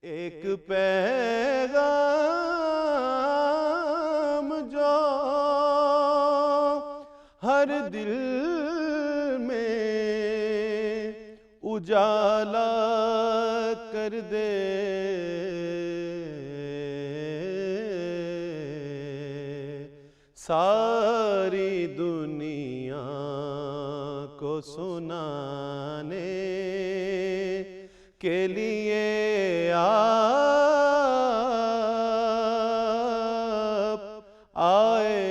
ایک پیغام جو ہر دل میں اجالا کر دے، ساری دنیا کو سنانے کے لیے آپ آئے۔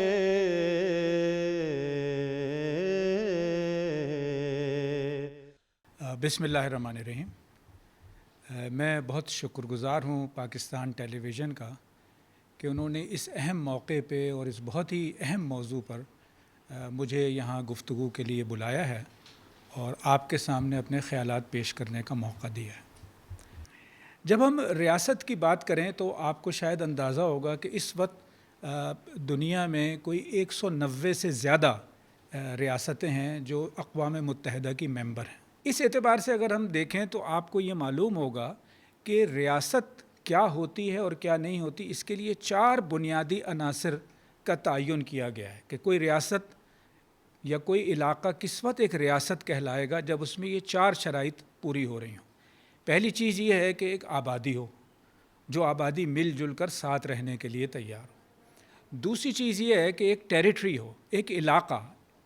بسم اللہ الرحمن الرحیم۔ میں بہت شکر گزار ہوں پاکستان ٹیلی ویژن کا کہ انہوں نے اس اہم موقع پہ اور اس بہت ہی اہم موضوع پر مجھے یہاں گفتگو کے لیے بلایا ہے اور آپ کے سامنے اپنے خیالات پیش کرنے کا موقع دیا ہے۔ جب ہم ریاست کی بات کریں تو آپ کو شاید اندازہ ہوگا کہ اس وقت دنیا میں کوئی 190 سے زیادہ ریاستیں ہیں جو اقوام متحدہ کی ممبر ہیں۔ اس اعتبار سے اگر ہم دیکھیں تو آپ کو یہ معلوم ہوگا کہ ریاست کیا ہوتی ہے اور کیا نہیں ہوتی۔ اس کے لیے 4 بنیادی عناصر کا تعین کیا گیا ہے کہ کوئی ریاست یا کوئی علاقہ کس وقت ایک ریاست کہلائے گا، جب اس میں یہ 4 شرائط پوری ہو رہی ہوں۔ پہلی چیز یہ ہے کہ ایک آبادی ہو، جو آبادی مل جل کر ساتھ رہنے کے لیے تیار ہو۔ دوسری چیز یہ ہے کہ ایک ٹیریٹری ہو، ایک علاقہ،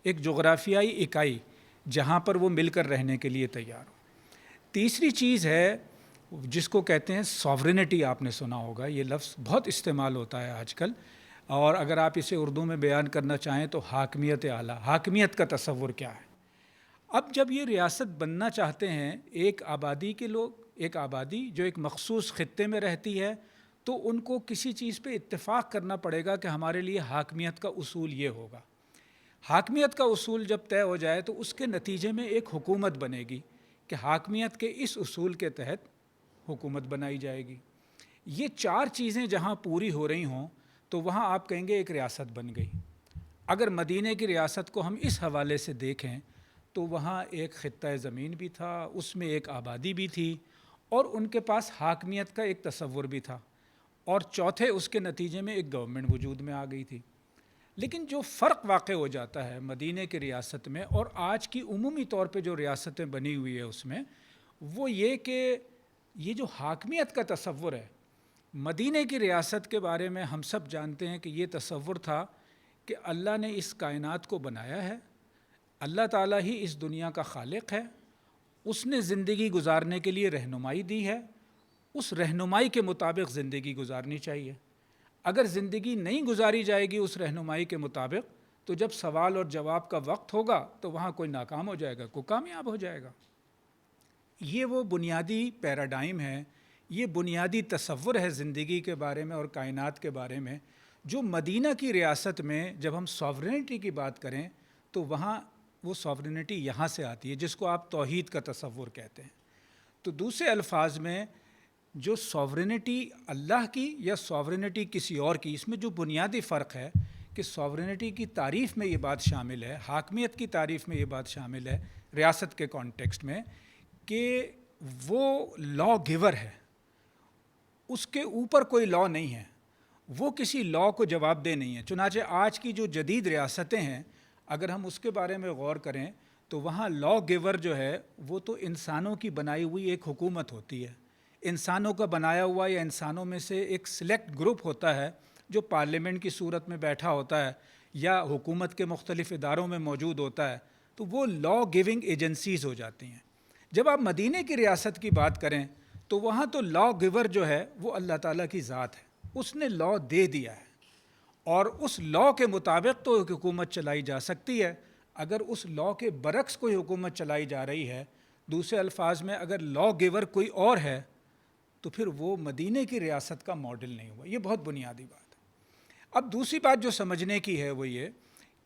ایک جغرافیائی اکائی جہاں پر وہ مل کر رہنے کے لیے تیار ہو۔ تیسری چیز ہے جس کو کہتے ہیں ساورینٹی، آپ نے سنا ہوگا، یہ لفظ بہت استعمال ہوتا ہے آج کل، اور اگر آپ اسے اردو میں بیان کرنا چاہیں تو حاکمیت اعلیٰ، حاکمیت کا تصور کیا ہے۔ اب جب یہ ریاست بننا چاہتے ہیں ایک آبادی کے لوگ، ایک آبادی جو ایک مخصوص خطے میں رہتی ہے، تو ان کو کسی چیز پہ اتفاق کرنا پڑے گا کہ ہمارے لیے حاکمیت کا اصول یہ ہوگا۔ حاکمیت کا اصول جب طے ہو جائے تو اس کے نتیجے میں ایک حکومت بنے گی کہ حاکمیت کے اس اصول کے تحت حکومت بنائی جائے گی۔ یہ 4 چیزیں جہاں پوری ہو رہی ہوں تو وہاں آپ کہیں گے ایک ریاست بن گئی۔ اگر مدینہ کی ریاست کو ہم اس حوالے سے دیکھیں تو وہاں ایک خطہ زمین بھی تھا، اس میں ایک آبادی بھی تھی، اور ان کے پاس حاکمیت کا ایک تصور بھی تھا، اور چوتھے اس کے نتیجے میں ایک گورنمنٹ وجود میں آ گئی تھی۔ لیکن جو فرق واقع ہو جاتا ہے مدینہ کی ریاست میں اور آج کی عمومی طور پہ جو ریاستیں بنی ہوئی ہے اس میں، وہ یہ کہ یہ جو حاکمیت کا تصور ہے، مدینہ کی ریاست کے بارے میں ہم سب جانتے ہیں کہ یہ تصور تھا کہ اللہ نے اس کائنات کو بنایا ہے، اللہ تعالیٰ ہی اس دنیا کا خالق ہے، اس نے زندگی گزارنے کے لیے رہنمائی دی ہے، اس رہنمائی کے مطابق زندگی گزارنی چاہیے۔ اگر زندگی نہیں گزاری جائے گی اس رہنمائی کے مطابق تو جب سوال اور جواب کا وقت ہوگا تو وہاں کوئی ناکام ہو جائے گا، کوئی کامیاب ہو جائے گا۔ یہ وہ بنیادی پیراڈائم ہے، یہ بنیادی تصور ہے زندگی کے بارے میں اور کائنات کے بارے میں، جو مدینہ کی ریاست میں جب ہم ساورینٹی کی بات کریں تو وہاں وہ ساورینٹی یہاں سے آتی ہے جس کو آپ توحید کا تصور کہتے ہیں۔ تو دوسرے الفاظ میں جو ساورینٹی اللہ کی یا ساورینٹی کسی اور کی، اس میں جو بنیادی فرق ہے کہ ساورینٹی کی تعریف میں یہ بات شامل ہے، حاکمیت کی تعریف میں یہ بات شامل ہے ریاست کے کانٹیکسٹ میں، کہ وہ لا گیور ہے، اس کے اوپر کوئی لا نہیں ہے، وہ کسی لا کو جواب دہ نہیں ہے۔ چنانچہ آج کی جو جدید ریاستیں ہیں اگر ہم اس کے بارے میں غور کریں تو وہاں لا گیور جو ہے وہ تو انسانوں کی بنائی ہوئی ایک حکومت ہوتی ہے، انسانوں کا بنایا ہوا یا انسانوں میں سے ایک سلیکٹ گروپ ہوتا ہے جو پارلیمنٹ کی صورت میں بیٹھا ہوتا ہے یا حکومت کے مختلف اداروں میں موجود ہوتا ہے، تو وہ لا گیونگ ایجنسیز ہو جاتی ہیں۔ جب آپ مدینہ کی ریاست کی بات کریں تو وہاں تو لا گیور جو ہے وہ اللہ تعالیٰ کی ذات ہے، اس نے لا دے دیا ہے، اور اس لا کے مطابق تو ایک حکومت چلائی جا سکتی ہے۔ اگر اس لا کے برعکس کوئی حکومت چلائی جا رہی ہے، دوسرے الفاظ میں اگر لا گیور کوئی اور ہے، تو پھر وہ مدینہ کی ریاست کا ماڈل نہیں ہوا۔ یہ بہت بنیادی بات ہے۔ اب دوسری بات جو سمجھنے کی ہے وہ یہ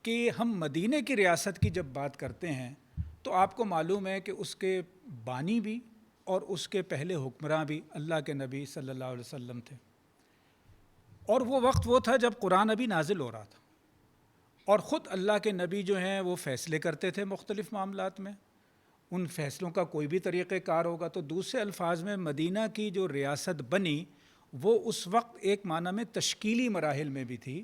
کہ ہم مدینہ کی ریاست کی جب بات کرتے ہیں تو آپ کو معلوم ہے کہ اس کے بانی بھی اور اس کے پہلے حکمراں بھی اللہ کے نبی صلی اللہ علیہ وسلم تھے، اور وہ وقت وہ تھا جب قرآن ابھی نازل ہو رہا تھا، اور خود اللہ کے نبی جو ہیں وہ فیصلے کرتے تھے مختلف معاملات میں، ان فیصلوں کا کوئی بھی طریقہ کار ہوگا. تو دوسرے الفاظ میں مدینہ کی جو ریاست بنی وہ اس وقت ایک معنی میں تشکیلی مراحل میں بھی تھی,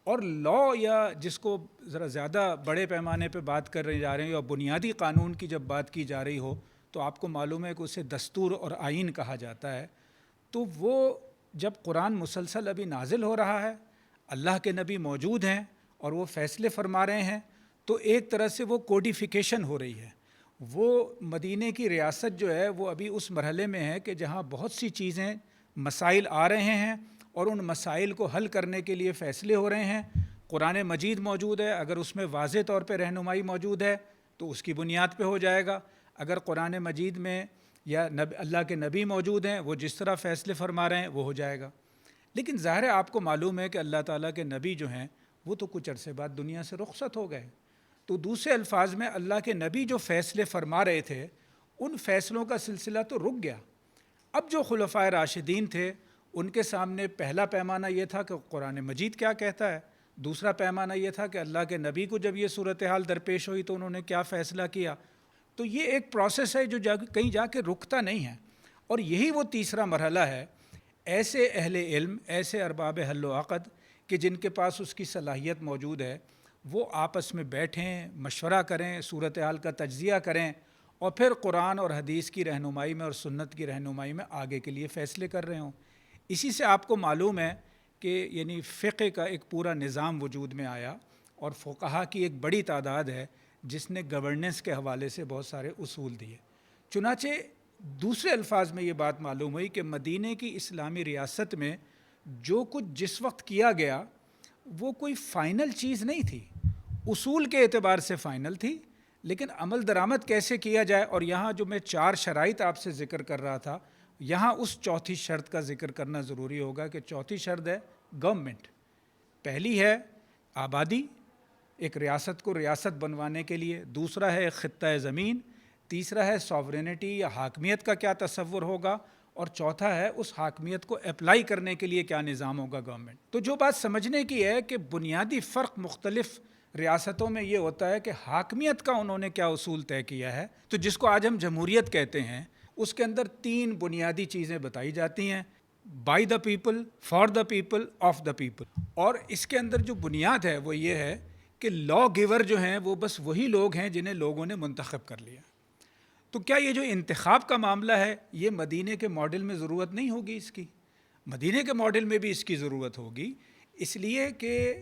اور لا یا جس کو ذرا زیادہ بڑے پیمانے پہ بات کر رہے جا رہے ہیں یا بنیادی قانون کی جب بات کی جا رہی ہو تو آپ کو معلوم ہے کہ اسے دستور اور آئین کہا جاتا ہے. تو وہ جب قرآن مسلسل ابھی نازل ہو رہا ہے, اللہ کے نبی موجود ہیں اور وہ فیصلے فرما رہے ہیں, تو ایک طرح سے وہ کوڈیفیکیشن ہو رہی ہے. وہ مدینے کی ریاست جو ہے وہ ابھی اس مرحلے میں ہے کہ جہاں بہت سی چیزیں مسائل آ رہے ہیں اور ان مسائل کو حل کرنے کے لیے فیصلے ہو رہے ہیں. قرآن مجید موجود ہے, اگر اس میں واضح طور پہ رہنمائی موجود ہے تو اس کی بنیاد پہ ہو جائے گا. اگر قرآن مجید میں یا اللہ کے نبی موجود ہیں, وہ جس طرح فیصلے فرما رہے ہیں وہ ہو جائے گا. لیکن ظاہر ہے آپ کو معلوم ہے کہ اللہ تعالیٰ کے نبی جو ہیں وہ تو کچھ عرصے بعد دنیا سے رخصت ہو گئے. تو دوسرے الفاظ میں اللہ کے نبی جو فیصلے فرما رہے تھے ان فیصلوں کا سلسلہ تو رک گیا. اب جو خلفائے راشدین تھے ان کے سامنے پہلا پیمانہ یہ تھا کہ قرآن مجید کیا کہتا ہے, دوسرا پیمانہ یہ تھا کہ اللہ کے نبی کو جب یہ صورتحال درپیش ہوئی تو انہوں نے کیا فیصلہ کیا. تو یہ ایک پروسیس ہے جو کہیں جا کے رکتا نہیں ہے. اور یہی وہ تیسرا مرحلہ ہے, ایسے اہل علم, ایسے ارباب حل و عقد کہ جن کے پاس اس کی صلاحیت موجود ہے, وہ آپس میں بیٹھیں, مشورہ کریں, صورتحال کا تجزیہ کریں اور پھر قرآن اور حدیث کی رہنمائی میں اور سنت کی رہنمائی میں آگے کے لیے فیصلے کر رہے ہوں. اسی سے آپ کو معلوم ہے کہ یعنی فقہ کا ایک پورا نظام وجود میں آیا, اور فقہا کی ایک بڑی تعداد ہے جس نے گورننس کے حوالے سے بہت سارے اصول دیے. چنانچہ دوسرے الفاظ میں یہ بات معلوم ہوئی کہ مدینے کی اسلامی ریاست میں جو کچھ جس وقت کیا گیا وہ کوئی فائنل چیز نہیں تھی, اصول کے اعتبار سے فائنل تھی, لیکن عمل درآمد کیسے کیا جائے. اور یہاں جو میں 4 شرائط آپ سے ذکر کر رہا تھا, یہاں اس چوتھی شرط کا ذکر کرنا ضروری ہوگا کہ چوتھی شرط ہے گورنمنٹ. پہلی ہے آبادی, ایک ریاست کو ریاست بنوانے کے لیے. دوسرا ہے خطہ زمین. تیسرا ہے سوورینٹی یا حاکمیت کا کیا تصور ہوگا. اور چوتھا ہے اس حاکمیت کو اپلائی کرنے کے لیے کیا نظام ہوگا گورنمنٹ. تو جو بات سمجھنے کی ہے کہ بنیادی فرق مختلف ریاستوں میں یہ ہوتا ہے کہ حاکمیت کا انہوں نے کیا اصول طے کیا ہے. تو جس کو آج ہم جمہوریت کہتے ہیں, اس کے اندر 3 بنیادی چیزیں بتائی جاتی ہیں, by the people, for the people, of the people. اور اس کے اندر جو بنیاد ہے وہ یہ ہے کہ لا گیور جو ہیں وہ بس وہی لوگ ہیں جنہیں لوگوں نے منتخب کر لیا. تو کیا یہ جو انتخاب کا معاملہ ہے یہ مدینے کے ماڈل میں ضرورت نہیں ہوگی اس کی؟ مدینے کے ماڈل میں بھی اس کی ضرورت ہوگی, اس لیے کہ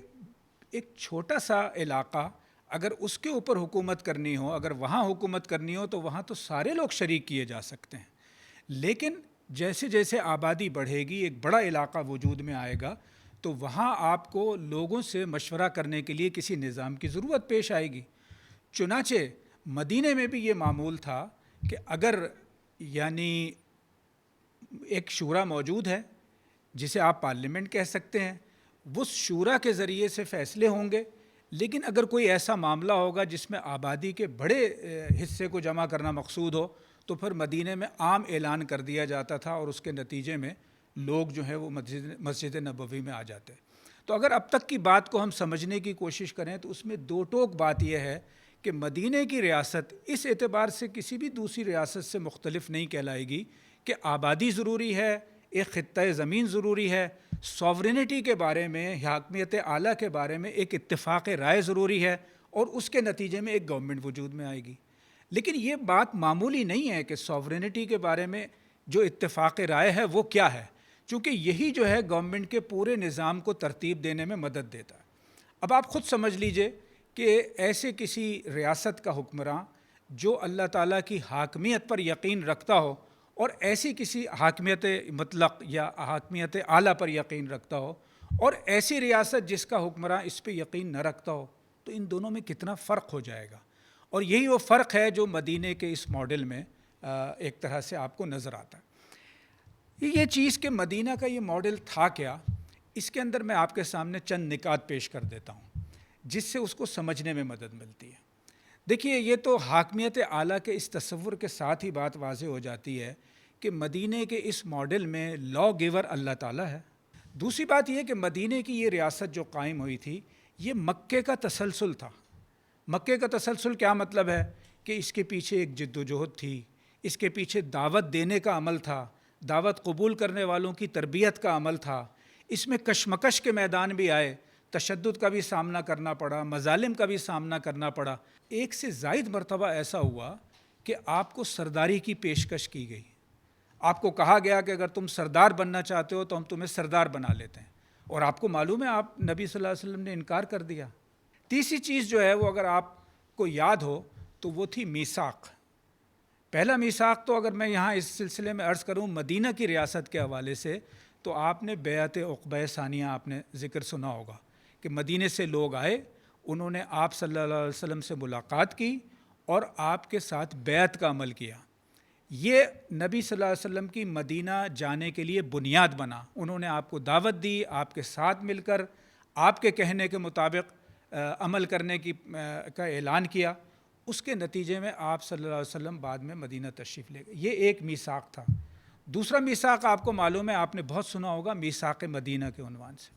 ایک چھوٹا سا علاقہ اگر اس کے اوپر حکومت کرنی ہو, اگر وہاں حکومت کرنی ہو تو وہاں تو سارے لوگ شریک کیے جا سکتے ہیں. لیکن جیسے جیسے آبادی بڑھے گی, ایک بڑا علاقہ وجود میں آئے گا, تو وہاں آپ کو لوگوں سے مشورہ کرنے کے لیے کسی نظام کی ضرورت پیش آئے گی. چنانچہ مدینے میں بھی یہ معمول تھا کہ اگر یعنی ایک شورا موجود ہے جسے آپ پارلیمنٹ کہہ سکتے ہیں, وہ شورا کے ذریعے سے فیصلے ہوں گے. لیکن اگر کوئی ایسا معاملہ ہوگا جس میں آبادی کے بڑے حصے کو جمع کرنا مقصود ہو, تو پھر مدینے میں عام اعلان کر دیا جاتا تھا اور اس کے نتیجے میں لوگ جو ہیں وہ مسجد نبوی میں آ جاتے. تو اگر اب تک کی بات کو ہم سمجھنے کی کوشش کریں تو اس میں 2 ٹوک بات یہ ہے کہ مدینے کی ریاست اس اعتبار سے کسی بھی دوسری ریاست سے مختلف نہیں کہلائے گی کہ آبادی ضروری ہے, ایک خطہ زمین ضروری ہے, سوورینٹی کے بارے میں, حاکمیت اعلیٰ کے بارے میں ایک اتفاق رائے ضروری ہے, اور اس کے نتیجے میں ایک گورنمنٹ وجود میں آئے گی. لیکن یہ بات معمولی نہیں ہے کہ سوورینٹی کے بارے میں جو اتفاق رائے ہے وہ کیا ہے, چونکہ یہی جو ہے گورنمنٹ کے پورے نظام کو ترتیب دینے میں مدد دیتا ہے. اب آپ خود سمجھ لیجئے کہ ایسے کسی ریاست کا حکمراں جو اللہ تعالیٰ کی حاکمیت پر یقین رکھتا ہو اور ایسی کسی حاکمیت مطلق یا حاکمیت اعلیٰ پر یقین رکھتا ہو, اور ایسی ریاست جس کا حکمراں اس پہ یقین نہ رکھتا ہو, تو ان دونوں میں کتنا فرق ہو جائے گا. اور یہی وہ فرق ہے جو مدینے کے اس ماڈل میں ایک طرح سے آپ کو نظر آتا ہے. یہ چیز کہ مدینہ کا یہ ماڈل تھا کیا, اس کے اندر میں آپ کے سامنے چند نکات پیش کر دیتا ہوں جس سے اس کو سمجھنے میں مدد ملتی ہے. دیکھیے, یہ تو حاکمیت اعلیٰ کے اس تصور کے ساتھ ہی بات واضح ہو جاتی ہے کہ مدینے کے اس ماڈل میں لا گیور اللہ تعالیٰ ہے. دوسری بات یہ کہ مدینے کی یہ ریاست جو قائم ہوئی تھی یہ مکے کا تسلسل تھا. مکے کا تسلسل کیا مطلب ہے کہ اس کے پیچھے ایک جد و جہد تھی، اس کے پیچھے دعوت دینے کا عمل تھا، دعوت قبول کرنے والوں کی تربیت کا عمل تھا، اس میں کشمکش کے میدان بھی آئے، تشدد کا بھی سامنا کرنا پڑا، مظالم کا بھی سامنا کرنا پڑا۔ ایک سے زائد مرتبہ ایسا ہوا کہ آپ کو سرداری کی پیشکش کی گئی، آپ کو کہا گیا کہ اگر تم سردار بننا چاہتے ہو تو ہم تمہیں سردار بنا لیتے ہیں، اور آپ کو معلوم ہے آپ نبی صلی اللہ علیہ وسلم نے انکار کر دیا۔ تیسری چیز جو ہے وہ اگر آپ کو یاد ہو تو وہ تھی میثاق۔ پہلا میثاق تو اگر میں یہاں اس سلسلے میں عرض کروں مدینہ کی ریاست کے حوالے سے، تو آپ نے بیعت عقبہ ثانیہ آپ نے ذکر سنا ہوگا کہ مدینے سے لوگ آئے، انہوں نے آپ صلی اللہ علیہ وسلم سے ملاقات کی اور آپ کے ساتھ بیعت کا عمل کیا۔ یہ نبی صلی اللہ علیہ وسلم کی مدینہ جانے کے لیے بنیاد بنا۔ انہوں نے آپ کو دعوت دی، آپ کے ساتھ مل کر آپ کے کہنے کے مطابق عمل کرنے کا اعلان کیا۔ اس کے نتیجے میں آپ صلی اللہ علیہ وسلم بعد میں مدینہ تشریف لے گئے۔ یہ ایک میثاق تھا۔ دوسرا میثاق آپ کو معلوم ہے، آپ نے بہت سنا ہوگا، میثاق مدینہ کے عنوان سے۔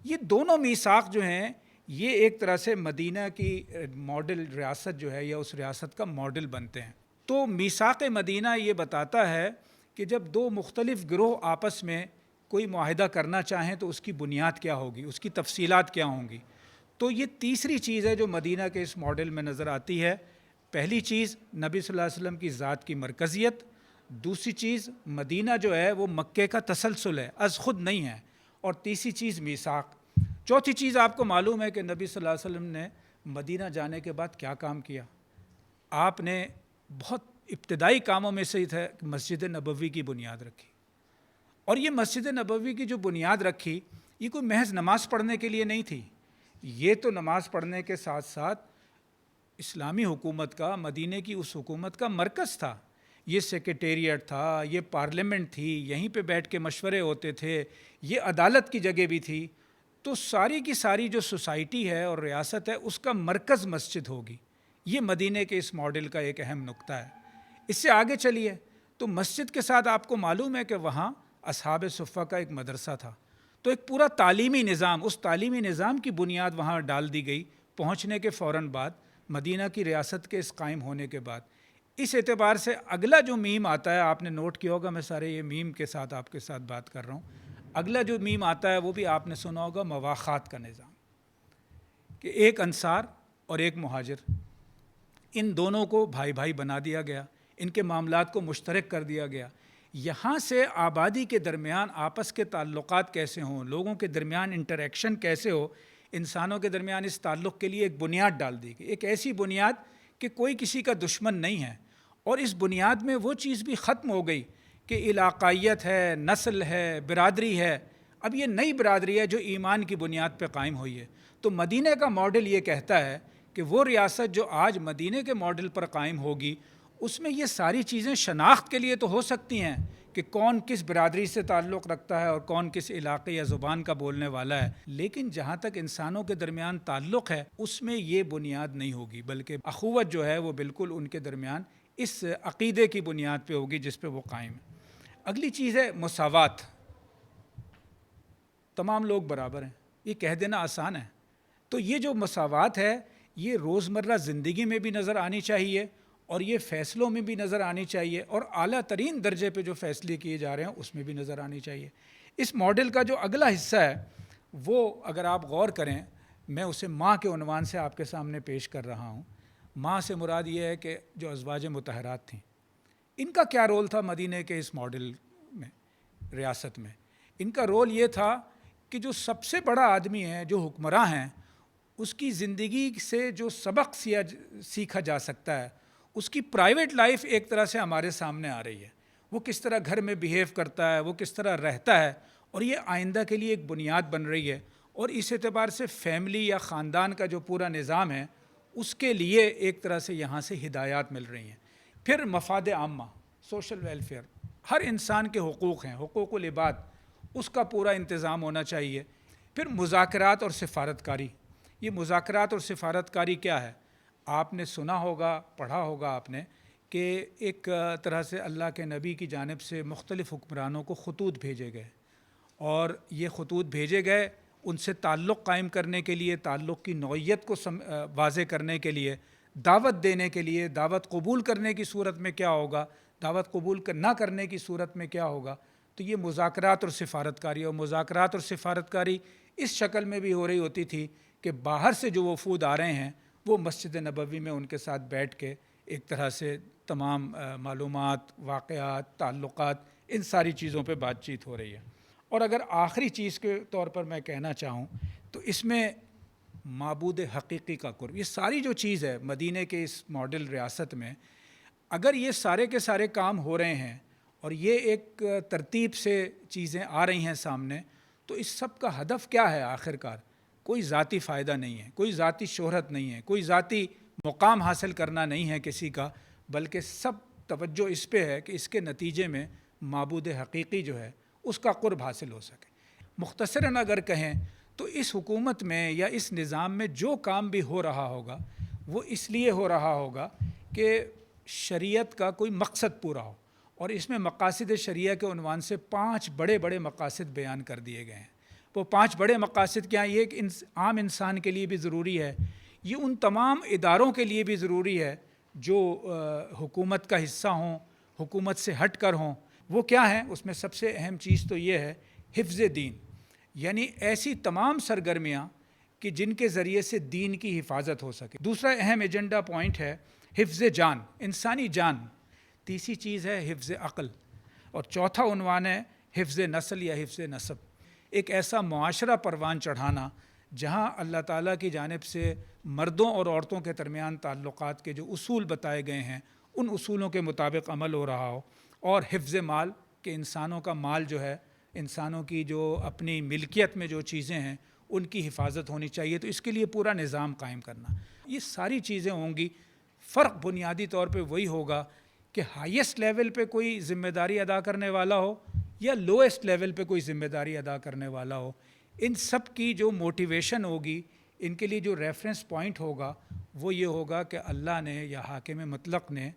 یہ دونوں میثاق جو ہیں یہ ایک طرح سے مدینہ کی ماڈل ریاست جو ہے یا اس ریاست کا ماڈل بنتے ہیں۔ تو میثاق مدینہ یہ بتاتا ہے کہ جب دو مختلف گروہ آپس میں کوئی معاہدہ کرنا چاہیں تو اس کی بنیاد کیا ہوگی، اس کی تفصیلات کیا ہوں گی۔ تو یہ تیسری چیز ہے جو مدینہ کے اس ماڈل میں نظر آتی ہے۔ پہلی چیز نبی صلی اللہ علیہ وسلم کی ذات کی مرکزیت، دوسری چیز مدینہ جو ہے وہ مکے کا تسلسل ہے، از خود نہیں ہے، اور تیسری چیز میثاق۔ چوتھی چیز آپ کو معلوم ہے کہ نبی صلی اللہ علیہ وسلم نے مدینہ جانے کے بعد کیا کام کیا۔ آپ نے بہت ابتدائی کاموں میں سے تھا کہ مسجد نبوی کی بنیاد رکھی، اور یہ مسجد نبوی کی جو بنیاد رکھی یہ کوئی محض نماز پڑھنے کے لیے نہیں تھی، یہ تو نماز پڑھنے کے ساتھ ساتھ اسلامی حکومت کا، مدینے کی اس حکومت کا مرکز تھا۔ یہ سیکریٹریٹ تھا، یہ پارلیمنٹ تھی، یہیں پہ بیٹھ کے مشورے ہوتے تھے، یہ عدالت کی جگہ بھی تھی۔ تو ساری کی ساری جو سوسائٹی ہے اور ریاست ہے اس کا مرکز مسجد ہوگی۔ یہ مدینے کے اس ماڈل کا ایک اہم نقطہ ہے۔ اس سے آگے چلیے تو مسجد کے ساتھ آپ کو معلوم ہے کہ وہاں اصحاب صفہ کا ایک مدرسہ تھا، تو ایک پورا تعلیمی نظام، اس تعلیمی نظام کی بنیاد وہاں ڈال دی گئی پہنچنے کے فوراً بعد، مدینہ کی ریاست کے اس قائم ہونے کے بعد۔ اس اعتبار سے اگلا جو میم آتا ہے، آپ نے نوٹ کیا ہوگا، میں سارے یہ میم کے ساتھ آپ کے ساتھ بات کر رہا ہوں۔ اگلا جو میم آتا ہے وہ بھی آپ نے سنا ہوگا، مواخات کا نظام، کہ ایک انصار اور ایک مہاجر، ان دونوں کو بھائی بھائی بنا دیا گیا، ان کے معاملات کو مشترک کر دیا گیا۔ یہاں سے آبادی کے درمیان آپس کے تعلقات کیسے ہوں، لوگوں کے درمیان انٹریکشن کیسے ہو، انسانوں کے درمیان اس تعلق کے لیے ایک بنیاد ڈال دی گئی، ایک ایسی بنیاد کہ کوئی کسی کا دشمن نہیں ہے۔ اور اس بنیاد میں وہ چیز بھی ختم ہو گئی کہ علاقائیت ہے، نسل ہے، برادری ہے۔ اب یہ نئی برادری ہے جو ایمان کی بنیاد پہ قائم ہوئی ہے۔ تو مدینہ کا ماڈل یہ کہتا ہے کہ وہ ریاست جو آج مدینہ کے ماڈل پر قائم ہوگی، اس میں یہ ساری چیزیں شناخت کے لیے تو ہو سکتی ہیں کہ کون کس برادری سے تعلق رکھتا ہے اور کون کس علاقے یا زبان کا بولنے والا ہے، لیکن جہاں تک انسانوں کے درمیان تعلق ہے اس میں یہ بنیاد نہیں ہوگی، بلکہ اخوت جو ہے وہ بالکل ان کے درمیان اس عقیدے کی بنیاد پہ ہوگی جس پہ وہ قائم ہے۔ اگلی چیز ہے مساوات۔ تمام لوگ برابر ہیں، یہ کہہ دینا آسان ہے۔ تو یہ جو مساوات ہے یہ روزمرہ زندگی میں بھی نظر آنی چاہیے، اور یہ فیصلوں میں بھی نظر آنی چاہیے، اور اعلیٰ ترین درجے پہ جو فیصلے کیے جا رہے ہیں اس میں بھی نظر آنی چاہیے۔ اس ماڈل کا جو اگلا حصہ ہے وہ اگر آپ غور کریں، میں اسے ماں کے عنوان سے آپ کے سامنے پیش کر رہا ہوں۔ ماں سے مراد یہ ہے کہ جو ازواج مطہرات تھیں، ان کا کیا رول تھا مدینہ کے اس ماڈل میں، ریاست میں؟ ان کا رول یہ تھا کہ جو سب سے بڑا آدمی ہے، جو حکمراں ہیں، اس کی زندگی سے جو سبق سیکھا جا سکتا ہے، اس کی پرائیویٹ لائف ایک طرح سے ہمارے سامنے آ رہی ہے۔ وہ کس طرح گھر میں بیہیو کرتا ہے، وہ کس طرح رہتا ہے، اور یہ آئندہ کے لیے ایک بنیاد بن رہی ہے۔ اور اس اعتبار سے فیملی یا خاندان کا جو پورا نظام ہے اس کے لیے ایک طرح سے یہاں سے ہدایات مل رہی ہیں۔ پھر مفاد عامہ، سوشل ویلفیئر، ہر انسان کے حقوق ہیں، حقوق العباد، اس کا پورا انتظام ہونا چاہیے۔ پھر مذاکرات اور سفارتکاری۔ یہ مذاکرات اور سفارتکاری کیا ہے؟ آپ نے سنا ہوگا، پڑھا ہوگا آپ نے کہ ایک طرح سے اللہ کے نبی کی جانب سے مختلف حکمرانوں کو خطوط بھیجے گئے، اور یہ خطوط بھیجے گئے ان سے تعلق قائم کرنے کے لیے، تعلق کی نوعیت کو واضح کرنے کے لیے، دعوت دینے کے لیے دعوت قبول کرنے کی صورت میں کیا ہوگا، دعوت قبول نہ کرنے کی صورت میں کیا ہوگا، تو یہ مذاکرات اور سفارتکاری، اور مذاکرات اور سفارتکاری اس شکل میں بھی ہو رہی ہوتی تھی کہ باہر سے جو وفود آ رہے ہیں وہ مسجد نبوی میں ان کے ساتھ بیٹھ کے ایک طرح سے تمام معلومات، واقعات، تعلقات، ان ساری چیزوں پہ بات چیت ہو رہی ہے۔ اور اگر آخری چیز کے طور پر میں کہنا چاہوں تو اس میں معبود حقیقی کا قرب، یہ ساری جو چیز ہے مدینہ کے اس ماڈل ریاست میں، اگر یہ سارے کے سارے کام ہو رہے ہیں اور یہ ایک ترتیب سے چیزیں آ رہی ہیں سامنے، تو اس سب کا ہدف کیا ہے آخر کار؟ کوئی ذاتی فائدہ نہیں ہے، کوئی ذاتی شہرت نہیں ہے، کوئی ذاتی مقام حاصل کرنا نہیں ہے کسی کا، بلکہ سب توجہ اس پہ ہے کہ اس کے نتیجے میں معبود حقیقی جو ہے اس کا قرب حاصل ہو سکے۔ مختصراً اگر کہیں تو اس حکومت میں یا اس نظام میں جو کام بھی ہو رہا ہوگا وہ اس لیے ہو رہا ہوگا کہ شریعت کا کوئی مقصد پورا ہو، اور اس میں مقاصد شریعہ کے عنوان سے 5 بڑے بڑے مقاصد بیان کر دیے گئے ہیں۔ وہ 5 بڑے مقاصد کیا ہیں؟ یہ ایک عام انسان کے لیے بھی ضروری ہے، یہ ان تمام اداروں کے لیے بھی ضروری ہے جو حکومت کا حصہ ہوں، حکومت سے ہٹ کر ہوں۔ وہ کیا ہیں؟ اس میں سب سے اہم چیز تو یہ ہے حفظ دین، یعنی ایسی تمام سرگرمیاں کہ جن کے ذریعے سے دین کی حفاظت ہو سکے۔ دوسرا اہم ایجنڈا پوائنٹ ہے حفظ جان، انسانی جان۔ تیسری چیز ہے حفظ عقل، اور چوتھا عنوان ہے حفظ نسل یا حفظ نسب، ایک ایسا معاشرہ پروان چڑھانا جہاں اللہ تعالیٰ کی جانب سے مردوں اور عورتوں کے درمیان تعلقات کے جو اصول بتائے گئے ہیں ان اصولوں کے مطابق عمل ہو رہا ہو، اور حفظ مال، کہ انسانوں کا مال جو ہے، انسانوں کی جو اپنی ملکیت میں جو چیزیں ہیں ان کی حفاظت ہونی چاہیے، تو اس کے لیے پورا نظام قائم کرنا۔ یہ ساری چیزیں ہوں گی۔ فرق بنیادی طور پہ وہی ہوگا کہ ہائیسٹ لیول پہ کوئی ذمہ داری ادا کرنے والا ہو یا لوئسٹ لیول پہ کوئی ذمہ داری ادا کرنے والا ہو، ان سب کی جو موٹیویشن ہوگی، ان کے لیے جو ریفرنس پوائنٹ ہوگا وہ یہ ہوگا کہ اللہ نے یا حاکم مطلق نے،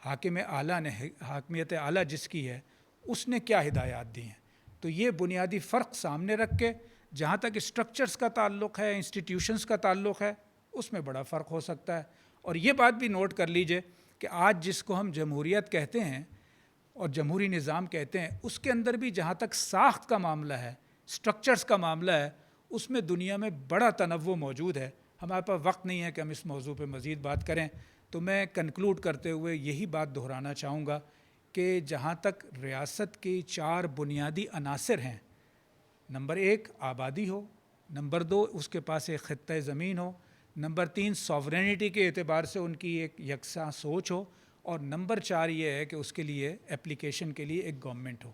حاکم اعلیٰ نے، حاکمیت اعلیٰ جس کی ہے، اس نے کیا ہدایات دی ہیں۔ تو یہ بنیادی فرق سامنے رکھ کے جہاں تک اسٹرکچرز کا تعلق ہے، انسٹیٹیوشنز کا تعلق ہے، اس میں بڑا فرق ہو سکتا ہے۔ اور یہ بات بھی نوٹ کر لیجئے کہ آج جس کو ہم جمہوریت کہتے ہیں اور جمہوری نظام کہتے ہیں، اس کے اندر بھی جہاں تک ساخت کا معاملہ ہے، اسٹرکچرز کا معاملہ ہے، اس میں دنیا میں بڑا تنوع موجود ہے۔ ہمارے پاس وقت نہیں ہے کہ ہم اس موضوع پہ مزید بات کریں، تو میں کنکلوڈ کرتے ہوئے یہی بات دہرانا چاہوں گا کہ جہاں تک ریاست کی 4 بنیادی عناصر ہیں، نمبر 1 آبادی ہو، نمبر 2 اس کے پاس ایک خطہ زمین ہو، نمبر 3 سوورینٹی کے اعتبار سے ان کی ایک یکساں سوچ ہو، اور نمبر 4 یہ ہے کہ اس کے لیے اپلیکیشن کے لیے ایک گورنمنٹ ہو۔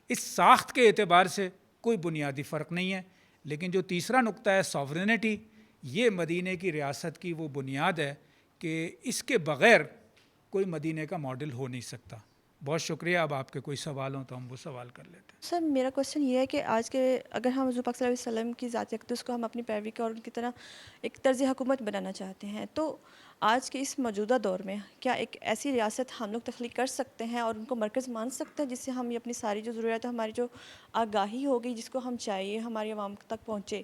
اس ساخت کے اعتبار سے کوئی بنیادی فرق نہیں ہے، لیکن جو تیسرا نقطہ ہے سوورینٹی، یہ مدینہ کی ریاست کی وہ بنیاد ہے کہ اس کے بغیر کوئی مدینہ کا ماڈل ہو نہیں سکتا۔ بہت شکریہ۔ اب آپ کے کوئی سوال ہوں تو ہم وہ سوال کر لیتے ہیں۔ سر میرا کوشچن یہ ہے کہ آج کے اگر ہم حضور پاک صلی اللہ علیہ وسلم کی ذات اقدس کو ہم اپنی پیروی کا اور ان کی طرح ایک طرز حکومت بنانا چاہتے ہیں، تو آج کے اس موجودہ دور میں کیا ایک ایسی ریاست ہم لوگ تخلیق کر سکتے ہیں اور ان کو مرکز مان سکتے ہیں جس سے ہم یہ اپنی ساری جو ضرورت ہے، ہماری جو آگاہی ہوگی جس کو ہم چاہیے ہماری عوام تک پہنچے،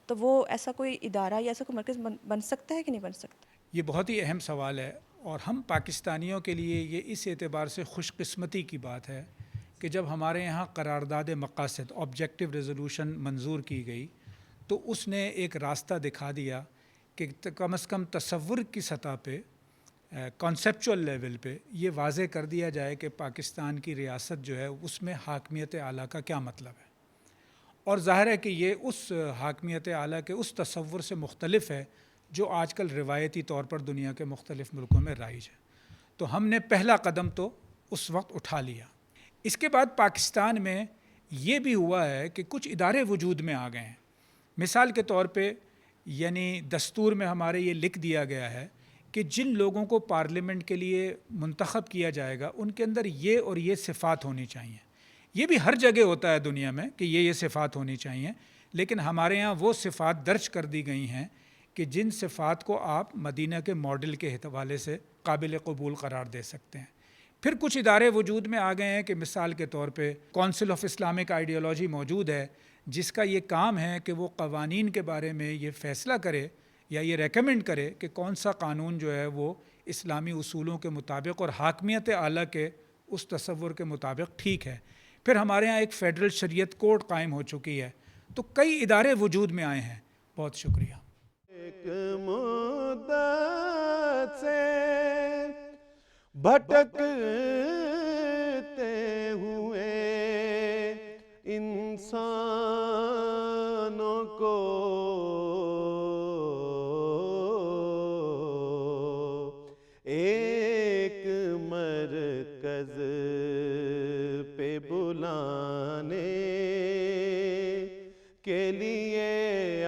تو وہ ایسا کوئی ادارہ یا ایسا کوئی مرکز بن سکتا ہے کہ نہیں بن سکتا؟ یہ بہت ہی اہم سوال ہے، اور ہم پاکستانیوں کے لیے یہ اس اعتبار سے خوش قسمتی کی بات ہے کہ جب ہمارے یہاں قرارداد مقاصد آبجیکٹیو ریزولوشن منظور کی گئی تو اس نے ایک راستہ دکھا دیا کہ کم از کم تصور کی سطح پہ، کانسیپچول لیول پہ یہ واضح کر دیا جائے کہ پاکستان کی ریاست جو ہے اس میں حاکمیت اعلیٰ کا کیا مطلب ہے۔ اور ظاہر ہے کہ یہ اس حاکمیت اعلیٰ کے اس تصور سے مختلف ہے جو آج کل روایتی طور پر دنیا کے مختلف ملکوں میں رائج ہے۔ تو ہم نے پہلا قدم تو اس وقت اٹھا لیا۔ اس کے بعد پاکستان میں یہ بھی ہوا ہے کہ کچھ ادارے وجود میں آ گئے ہیں۔ مثال کے طور پہ یعنی دستور میں ہمارے یہ لکھ دیا گیا ہے کہ جن لوگوں کو پارلیمنٹ کے لیے منتخب کیا جائے گا ان کے اندر یہ اور یہ صفات ہونی چاہیے۔ یہ بھی ہر جگہ ہوتا ہے دنیا میں کہ یہ صفات ہونی چاہیے، لیکن ہمارے ہاں وہ صفات درج کر دی گئی ہیں کہ جن صفات کو آپ مدینہ کے ماڈل کے حوالے سے قابل قبول قرار دے سکتے ہیں۔ پھر کچھ ادارے وجود میں آ گئے ہیں کہ مثال کے طور پہ کونسل آف اسلامک آئیڈیالوجی موجود ہے، جس کا یہ کام ہے کہ وہ قوانین کے بارے میں یہ فیصلہ کرے یا یہ ریکمینڈ کرے کہ کون سا قانون جو ہے وہ اسلامی اصولوں کے مطابق اور حاکمیت اعلیٰ کے اس تصور کے مطابق ٹھیک ہے. پھر ہمارے ہاں ایک فیڈرل شریعت کورٹ قائم ہو چکی ہے. تو کئی ادارے وجود میں آئے ہیں. بہت شکریہ. ایک مدت سے بھٹکتے ہوئے انسانوں کو ایک مرکز پہ بلانے کے لیے